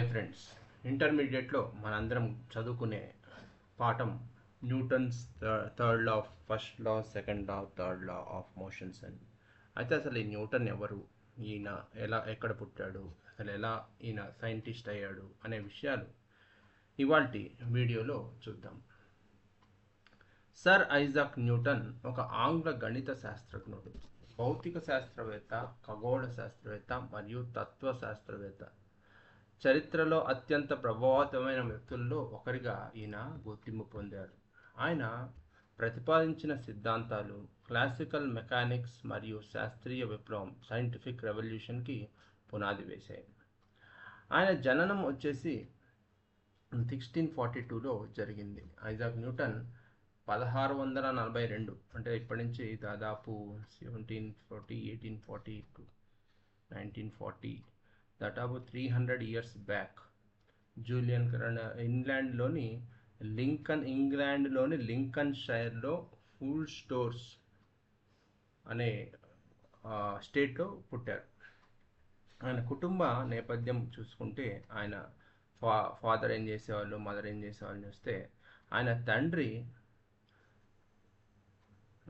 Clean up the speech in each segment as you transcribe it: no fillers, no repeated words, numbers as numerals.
Hi friends, ఇంటర్మీడియట్లో మనందరం చదువుకునే పాఠం Newton's third law of first law, second law, third law of motions అని. అయితే అసలు ఈ న్యూటన్ ఎవరు, ఈయన ఎక్కడ పుట్టాడు, అసలు ఎలా ఈయన సైంటిస్ట్ అయ్యాడు అనే విషయాలు ఇవాల్టి వీడియోలో చూద్దాం. సర్ ఐజాక్ న్యూటన్ ఒక ఆంగ్ల గణిత శాస్త్రజ్ఞుడు, భౌతిక శాస్త్రవేత్త, ఖగోళ శాస్త్రవేత్త మరియు తత్వ శాస్త్రవేత్త. చరిత్రలో అత్యంత ప్రభావవంతమైన వ్యక్తుల్లో ఒకరిగా ఈయన గుర్తింపు పొందారు. ఆయన ప్రతిపాదించిన సిద్ధాంతాలు క్లాసికల్ మెకానిక్స్ మరియు శాస్త్రీయ విప్లవం సైంటిఫిక్ రెవల్యూషన్కి పునాది వేశాయి. ఆయన జననం వచ్చేసి 1642లో జరిగింది. ఐజాక్ న్యూటన్ 1642, అంటే ఇప్పటి నుంచి దాదాపు 1840 టు 1940, దాదాపు 300 ఇయర్స్ బ్యాక్ ఇంగ్లాండ్లోని లింకన్ షైర్లో ఫుల్ స్టోర్స్ అనే స్టేట్లో పుట్టారు. ఆయన కుటుంబ నేపథ్యం చూసుకుంటే ఆయన ఫాదర్ ఏం చేసేవాళ్ళు, మదర్ ఏం చేసేవాళ్ళని చూస్తే, ఆయన తండ్రి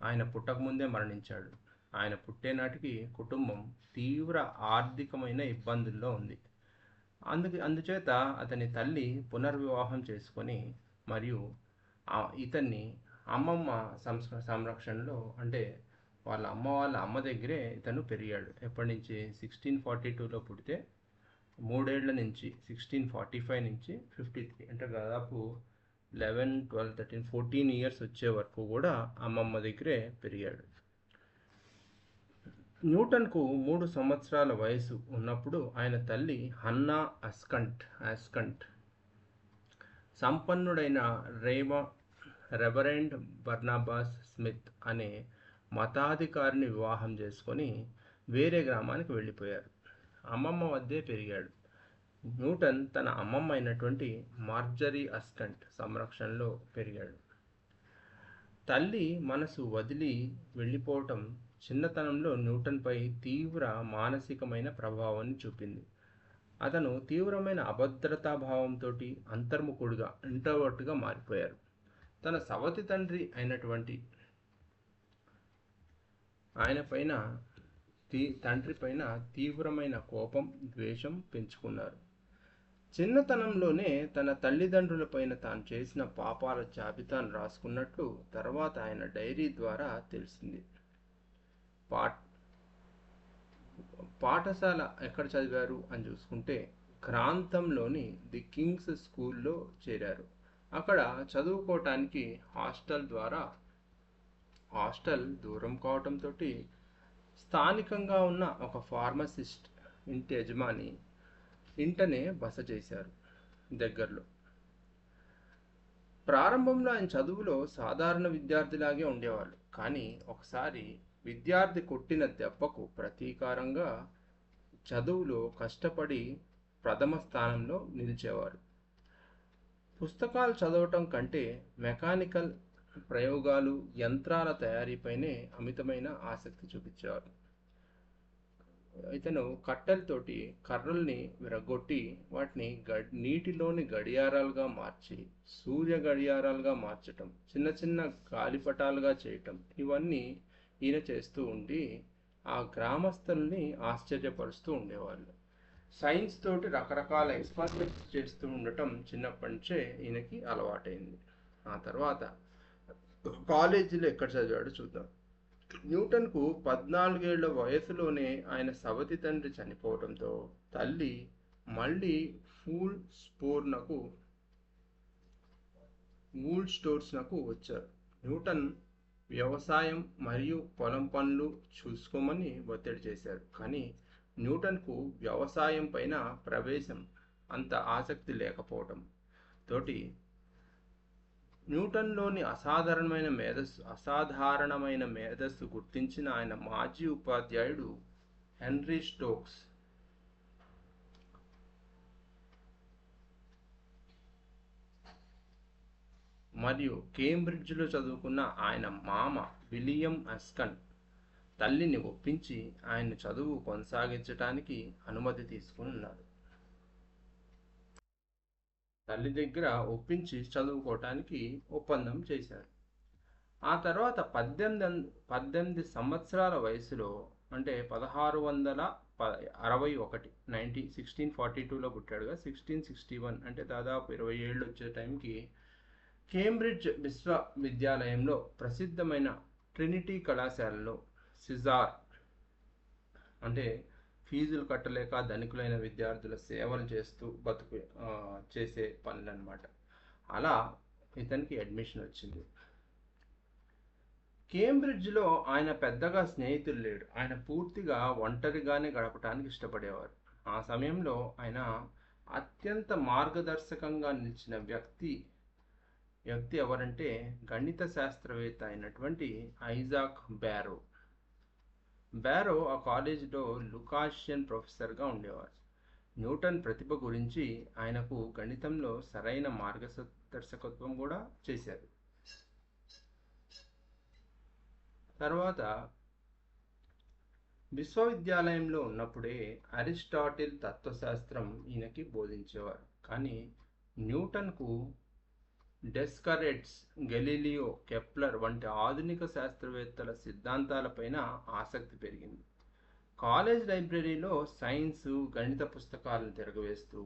ఆయన పుట్టకముందే మరణించాడు. ఆయన పుట్టేనాటికి కుటుంబం తీవ్ర ఆర్థికమైన ఇబ్బందుల్లో ఉంది. అందుచేత అతని తల్లి పునర్వివాహం చేసుకొని మరియు ఇతన్ని అమ్మమ్మ సంరక్షణలో, అంటే వాళ్ళ అమ్మ దగ్గరే ఇతను పెరిగాడు. ఎప్పటి నుంచి 1642లో పుడితే 3 ఏళ్ల నుంచి 1645 నుంచి 53, అంటే దాదాపు 11, 12, 13, 14 ఇయర్స్ వచ్చే వరకు కూడా అమ్మమ్మ దగ్గరే పెరిగాడు. న్యూటన్కు 3 సంవత్సరాల వయసు ఉన్నప్పుడు ఆయన తల్లి హన్నా ఆస్కంట్ సంపన్నుడైన రెవరెండ్ బర్నబాస్ స్మిత్ అనే మతాధికారిని వివాహం చేసుకొని వేరే గ్రామానికి వెళ్ళిపోయారు. అమ్మమ్మ వద్దే పెరిగాడు. న్యూటన్ తన అమ్మమ్మ అయినటువంటి మార్జరీ ఆస్కంట్ సంరక్షణలో పెరిగాడు. తల్లి మనసు వదిలి వెళ్ళిపోవటం చిన్నతనంలో న్యూటన్పై తీవ్ర మానసికమైన ప్రభావాన్ని చూపింది. అతను తీవ్రమైన అభద్రతా భావంతో అంతర్ముఖుడుగా, ఇంట్రోవర్ట్గా మారిపోయారు. తన సవతి తండ్రి అయినటువంటి తండ్రి పైన తీవ్రమైన కోపం, ద్వేషం పెంచుకున్నారు. చిన్నతనంలోనే తన తల్లిదండ్రులపైన తాను చేసిన పాపాల జాబితాను రాసుకున్నట్లు తర్వాత ఆయన డైరీ ద్వారా తెలిసింది. పాఠశాల ఎక్కడ చదివారు అని చూసుకుంటే గ్రాంథంలోని ది కింగ్స్ స్కూల్లో చేరారు. అక్కడ చదువుకోవటానికి హాస్టల్ దూరం కావటంతో స్థానికంగా ఉన్న ఒక ఫార్మసిస్ట్ ఇంటి యజమాని ఇంటనే బస చేశారు దగ్గరలో. ప్రారంభంలో ఆయన చదువులో సాధారణ విద్యార్థిలాగే ఉండేవాళ్ళు. కానీ ఒకసారి విద్యార్థి కొట్టిన దెబ్బకు ప్రతీకారంగా చదువులో కష్టపడి ప్రథమ స్థానంలో నిలిచేవారు. పుస్తకాలు చదవటం కంటే మెకానికల్ ప్రయోగాలు, యంత్రాల తయారీపైనే అమితమైన ఆసక్తి చూపించేవారు. ఇతను కట్టెలతోటి కర్రల్ని విరగొట్టి వాటిని నీటిలోని గడియారాలుగా మార్చి సూర్య గడియారాలుగా మార్చటం, చిన్న చిన్న గాలిపటాలుగా చేయటం, ఇవన్నీ ఈయన చేస్తూ ఉండి ఆ గ్రామస్తుల్ని ఆశ్చర్యపరుస్తూ ఉండేవాళ్ళు. సైన్స్ తోటి రకరకాల ఎక్స్పెరిమెంట్స్ చేస్తూ ఉండటం చిన్నప్పటి నుంచే ఈయనకి అలవాటైంది. ఆ తర్వాత కాలేజీలో ఎక్కడ చదివాడో చూద్దాం. న్యూటన్కు 14 ఏళ్ల వయసులోనే ఆయన సవతి తండ్రి చనిపోవడంతో తల్లి మళ్ళీ ఫుల్ స్టోర్స్నకు వచ్చారు. న్యూటన్ వ్యవసాయం మరియు పొలం పనులు చూసుకోమని ఒత్తిడి చేశారు. కానీ న్యూటన్కు వ్యవసాయం పైన అంత ఆసక్తి లేకపోవడం తోటి న్యూటన్లోని అసాధారణమైన మేధస్సు గుర్తించిన ఆయన మాజీ ఉపాధ్యాయుడు హెన్రీ స్టోక్స్ మరియు కేంబ్రిడ్జ్లో చదువుకున్న ఆయన మామ విలియం ఆస్కన్ తల్లిని ఒప్పించి ఆయన చదువు కొనసాగించడానికి అనుమతి తీసుకున్నారు. తల్లి దగ్గర ఒప్పించి చదువుకోవటానికి ఒప్పందం చేశారు. ఆ తర్వాత 18 సంవత్సరాల వయసులో, అంటే 1661, 1642లో పుట్టాడుగా, 1661 అంటే దాదాపు 20 ఏళ్ళు వచ్చే టైంకి కేంబ్రిడ్జ్ విశ్వవిద్యాలయంలో ప్రసిద్ధమైన ట్రినిటీ కళాశాలలో సిజార్, అంటే ఫీజులు కట్టలేక ధనికులైన విద్యార్థుల సేవలు చేస్తూ చేసే పనులన్నమాట. అలా ఇతనికి అడ్మిషన్ వచ్చింది. కేంబ్రిడ్జ్లో ఆయన పెద్దగా స్నేహితులు లేడు. ఆయన పూర్తిగా ఒంటరిగానే గడపటానికి ఇష్టపడేవారు. ఆ సమయంలో ఆయన అత్యంత మార్గదర్శకంగా నిలిచిన వ్యక్తి ఎవరంటే గణిత శాస్త్రవేత్త అయినటువంటి ఐజాక్ బ్యారో. ఆ కాలేజీలో లుకాషియన్ ప్రొఫెసర్గా ఉండేవారు. న్యూటన్ ప్రతిభ గురించి ఆయనకు గణితంలో సరైన మార్గదర్శకత్వం కూడా చేశారు. తర్వాత విశ్వవిద్యాలయంలో ఉన్నప్పుడే అరిస్టాటిల్ తత్వశాస్త్రం ఈయనకి బోధించేవారు. కానీ న్యూటన్కు డెస్కరెట్స్, గెలీలియో, కెప్లర్ వంటి ఆధునిక శాస్త్రవేత్తల సిద్ధాంతాలపైన ఆసక్తి పెరిగింది. కాలేజ్ లైబ్రరీలో సైన్సు, గణిత పుస్తకాలను తిరగవేస్తూ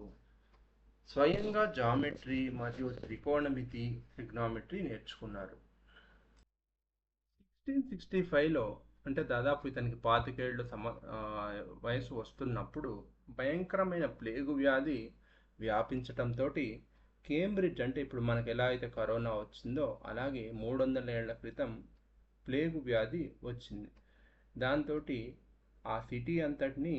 స్వయంగా జామెట్రీ మరియు ట్రిగ్నామెట్రీ నేర్చుకున్నారు. 1665లో, అంటే దాదాపు ఇతనికి 25 ఏళ్ళు వయసు వస్తున్నప్పుడు భయంకరమైన ప్లేగు వ్యాధి వ్యాపించటంతో కేంబ్రిడ్జ్, అంటే ఇప్పుడు మనకు ఎలా అయితే కరోనా వచ్చిందో అలాగే 300 ఏళ్ల క్రితం ప్లేగు వ్యాధి వచ్చింది. దాంతో ఆ సిటీ అంతటిని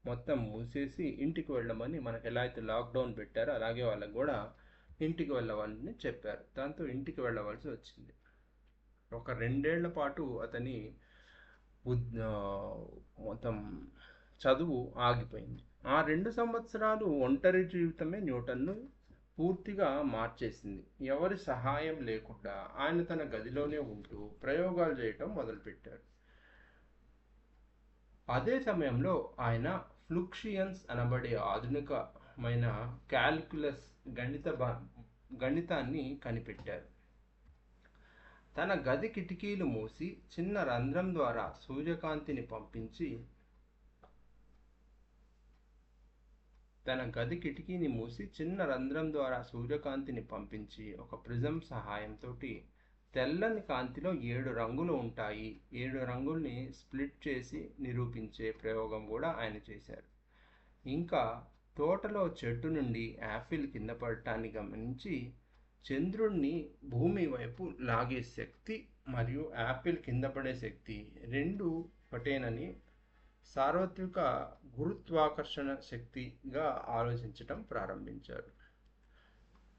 మొత్తం మూసేసి ఇంటికి వెళ్ళమని, మనకు ఎలా అయితే లాక్డౌన్ పెట్టారో అలాగే వాళ్ళకు కూడా ఇంటికి వెళ్ళవాలని చెప్పారు. దాంతో ఇంటికి వెళ్ళవలసి వచ్చింది. ఒక 2 ఏళ్ల పాటు అతని మొత్తం చదువు ఆగిపోయింది. ఆ 2 సంవత్సరాలు ఒంటరి జీవితమే న్యూటన్ను పూర్తిగా మార్చేసింది. ఎవరి సహాయం లేకుండా ఆయన తన గదిలోనే ఉంటూ ప్రయోగాలు చేయటం మొదలుపెట్టారు. అదే సమయంలో ఆయన ఫ్లూక్షియన్స్ అనబడే ఆధునికమైన క్యాల్కులస్ గణితాన్ని కనిపెట్టారు. తన గది కిటికీలు మూసి చిన్న రంధ్రం ద్వారా సూర్యకాంతిని పంపించి ఒక ప్రిజం సహాయంతో తెల్లని కాంతిలో 7 రంగులు ఉంటాయి, 7 రంగుల్ని స్ప్లిట్ చేసి నిరూపించే ప్రయోగం కూడా ఆయన చేశారు. ఇంకా తోటలో చెట్టు నుండి యాపిల్ కింద పడటాన్ని గమనించి చంద్రుణ్ణి భూమి వైపు లాగే శక్తి మరియు యాపిల్ కింద పడే శక్తి రెండు ఒకటేనని సార్వత్రిక గురుత్వాకర్షణ శక్తిగా ఆలోచించటం ప్రారంభించారు.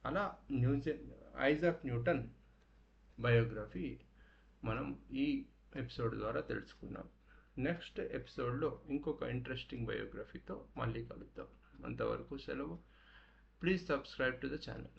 అలా ఐజాక్ న్యూటన్ బయోగ్రఫీ మనం ఈ ఎపిసోడ్ ద్వారా తెలుసుకున్నాం. నెక్స్ట్ ఎపిసోడ్లో ఇంకొక ఇంట్రెస్టింగ్ బయోగ్రఫీతో మళ్ళీ కలుద్దాం. అంతవరకు సెలవు. Please subscribe to the channel.